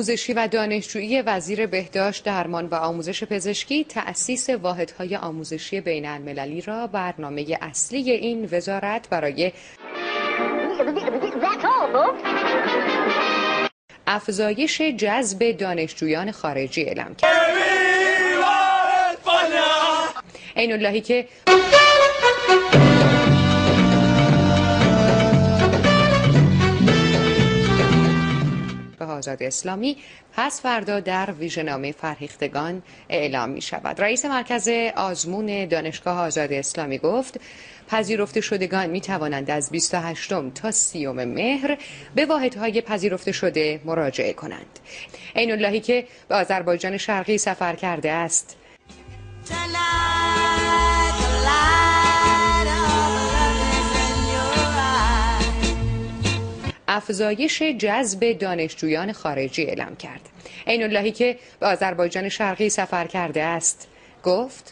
آموزشی و دانشجویی وزیر بهداشت، درمان و آموزش پزشکی تأسیس واحدهای آموزشی بین‌المللی را برنامه اصلی این وزارت برای افزایش جذب دانشجویان خارجی اعلام کرد. عین اللهی که آزاد اسلامی پس فردا در ویژه‌نامه فرهیختگان اعلام می شود. رئیس مرکز آزمون دانشگاه آزاد اسلامی گفت پذیرفته شدگان می توانند از 28 تا 30 مهر به واحدهای پذیرفته شده مراجعه کنند. عین اللهی که به آذربایجان شرقی سفر کرده است افزایش جذب دانشجویان خارجی اعلام کرد. عین اللهی که به آذربایجان شرقی سفر کرده است گفت